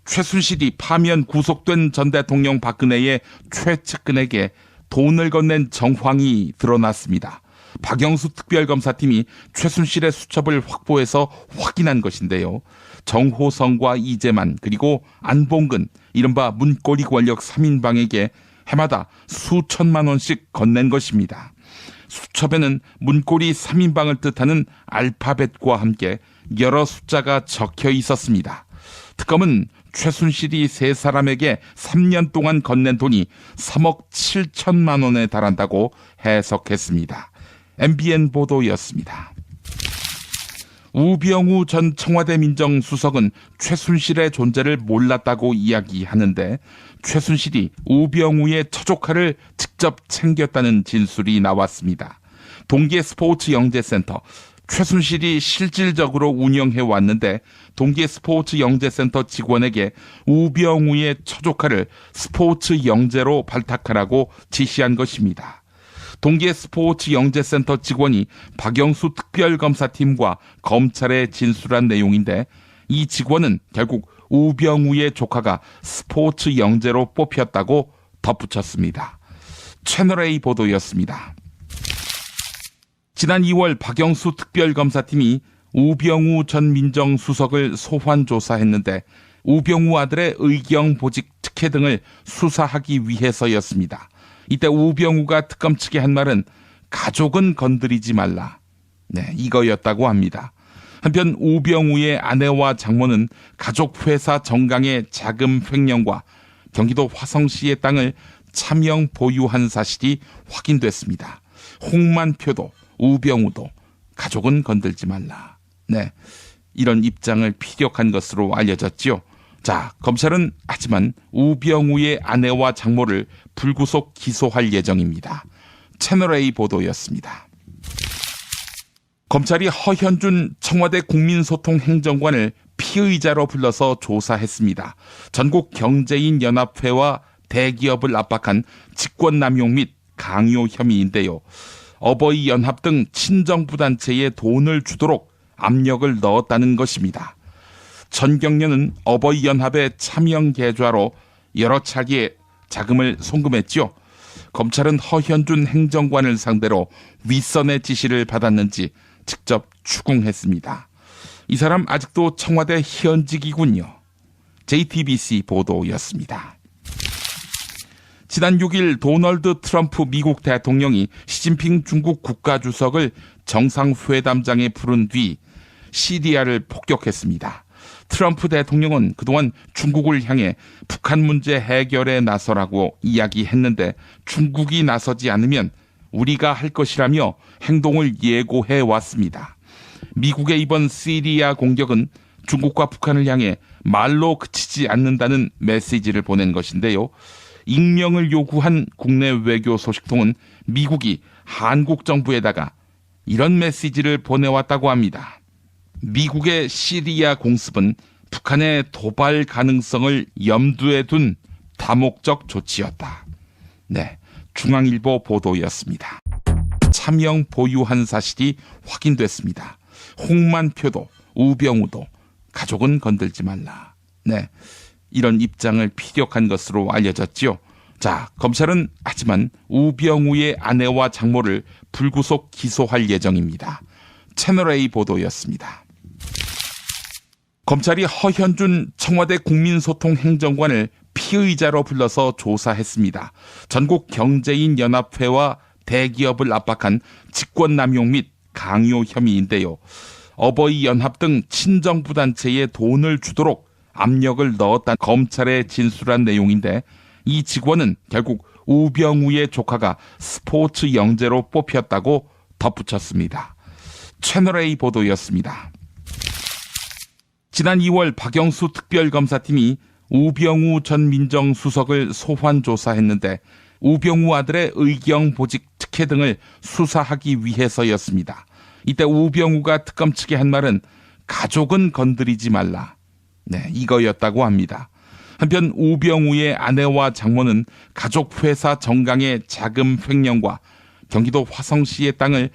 최순실이 파면 구속된 전 대통령 박근혜의 최측근에게 돈을 건넨 정황이 드러났습니다. 박영수 특별검사팀이 최순실의 수첩을 확보해서 확인한 것인데요. 정호성과 이재만 그리고 안봉근 이른바 문고리 권력 3인방에게 해마다 수천만 원씩 건넨 것입니다. 수첩에는 문고리 3인방을 뜻하는 알파벳과 함께 여러 숫자가 적혀 있었습니다. 특검은 최순실이 세 사람에게 3년 동안 건넨 돈이 3억 7천만 원에 달한다고 해석했습니다. MBN 보도였습니다. 우병우 전 청와대 민정수석은 최순실의 존재를 몰랐다고 이야기하는데 최순실이 우병우의 처조카를 직접 챙겼다는 진술이 나왔습니다. 동계스포츠영재센터, 최순실이 실질적으로 운영해왔는데 동계스포츠영재센터 직원에게 우병우의 처조카를 스포츠영재로 발탁하라고 지시한 것입니다. 동계스포츠영재센터 직원이 박영수 특별검사팀과 검찰에 진술한 내용인데 이 직원은 결국 우병우의 조카가 스포츠영재로 뽑혔다고 덧붙였습니다. 채널A 보도였습니다. 지난 2월 박영수 특별검사팀이 우병우 전 민정수석을 소환 조사했는데 우병우 아들의 의경 보직 특혜 등을 수사하기 위해서였습니다. 이때 우병우가 특검 측에 한 말은 가족은 건드리지 말라. 이거였다고 합니다. 한편 우병우의 아내와 장모는 가족회사 정강의 자금 횡령과 경기도 화성시의 땅을 차명 보유한 사실이 확인됐습니다. 홍만표도 우병우도 가족은 건들지 말라. 이런 입장을 피력한 것으로 알려졌지요. 자, 검찰은 하지만 우병우의 아내와 장모를 불구속 기소할 예정입니다. 채널A 보도였습니다. 검찰이 허현준 청와대 국민소통행정관을 피의자로 불러서 조사했습니다. 전국 경제인 연합회와 대기업을 압박한 직권남용 및 강요 혐의인데요. 어버이 연합 등 친정부 단체에 돈을 주도록 압력을 넣었다는 것입니다. 전경련은 어버이 연합의 차명 계좌로 여러 차례 자금을 송금했죠. 검찰은 허현준 행정관을 상대로 윗선의 지시를 받았는지 직접 추궁했습니다. 이 사람 아직도 청와대 현직이군요. JTBC 보도였습니다. 지난 6일 도널드 트럼프 미국 대통령이 시진핑 중국 국가주석을 정상회담장에 부른 뒤 시리아를 폭격했습니다. 트럼프 대통령은 그동안 중국을 향해 북한 문제 해결에 나서라고 이야기했는데 중국이 나서지 않으면 우리가 할 것이라며 행동을 예고해 왔습니다. 미국의 이번 시리아 공격은 중국과 북한을 향해 말로 그치지 않는다는 메시지를 보낸 것인데요. 익명을 요구한 국내 외교 소식통은 미국이 한국 정부에다가 이런 메시지를 보내왔다고 합니다. 미국의 시리아 공습은 북한의 도발 가능성을 염두에 둔 다목적 조치였다. 중앙일보 보도였습니다. 차명 보유한 사실이 확인됐습니다. 홍만표도 우병우도 가족은 건들지 말라. 이런 입장을 피력한 것으로 알려졌지요. 자, 검찰은 하지만 우병우의 아내와 장모를 불구속 기소할 예정입니다. 채널A 보도였습니다. 검찰이 허현준 청와대 국민소통행정관을 피의자로 불러서 조사했습니다. 전국 경제인 연합회와 대기업을 압박한 직권남용 및 강요 혐의인데요. 어버이 연합 등 친정부 단체에 돈을 주도록 압력을 넣었다 검찰에 진술한 내용인데 이 직원은 결국 우병우의 조카가 스포츠 영재로 뽑혔다고 덧붙였습니다. 채널A 보도였습니다. 지난 2월 박영수 특별검사팀이 우병우 전 민정수석을 소환 조사했는데 우병우 아들의 의경 보직 특혜 등을 수사하기 위해서였습니다. 이때 우병우가 특검 측에 한 말은 가족은 건드리지 말라. 이거였다고 합니다. 한편 우병우의 아내와 장모는 가족회사 정강의 자금 횡령과 경기도 화성시의 땅을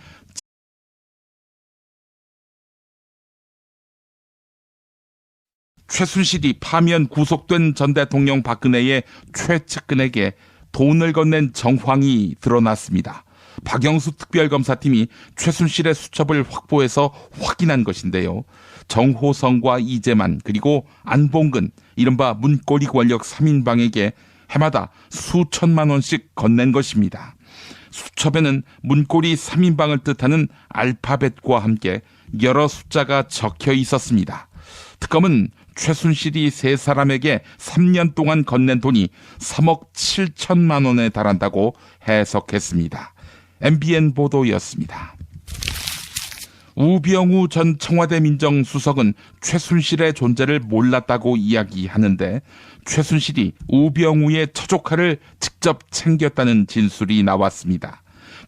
최순실이 파면 구속된 전 대통령 박근혜의 최측근에게 돈을 건넨 정황이 드러났습니다. 박영수 특별검사팀이 최순실의 수첩을 확보해서 확인한 것인데요. 정호성과 이재만 그리고 안봉근 이른바 문고리 권력 3인방에게 해마다 수천만 원씩 건넨 것입니다. 수첩에는 문고리 3인방을 뜻하는 알파벳과 함께 여러 숫자가 적혀 있었습니다. 특검은 최순실이 세 사람에게 3년 동안 건넨 돈이 3억 7천만 원에 달한다고 해석했습니다. MBN 보도였습니다. 우병우 전 청와대 민정수석은 최순실의 존재를 몰랐다고 이야기하는데 최순실이 우병우의 처조카를 직접 챙겼다는 진술이 나왔습니다.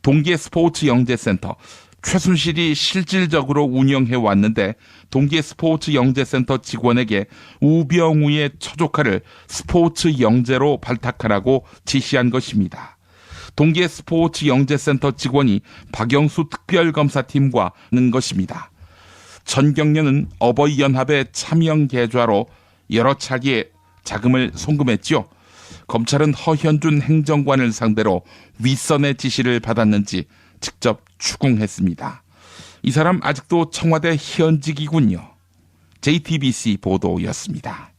동계스포츠영재센터, 최순실이 실질적으로 운영해 왔는데 동계스포츠영재센터 직원에게 우병우의 처조카를 스포츠 영재로 발탁하라고 지시한 것입니다. 동계스포츠영재센터 직원이 박영수 특별검사팀과 는 것입니다. 전경련은 어버이연합의 차명 계좌로 여러 차례 자금을 송금했죠. 검찰은 허현준 행정관을 상대로 윗선의 지시를 받았는지 직접 추궁했습니다. 이 사람 아직도 청와대 현직이군요. JTBC 보도였습니다.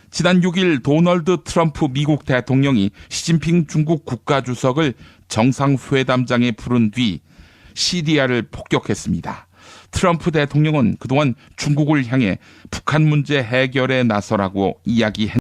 지난 6일 도널드 트럼프 미국 대통령이 시진핑 중국 국가주석을 정상회담장에 부른 뒤 시리아를 폭격했습니다. 트럼프 대통령은 그동안 중국을 향해 북한 문제 해결에 나서라고 이야기했습니다.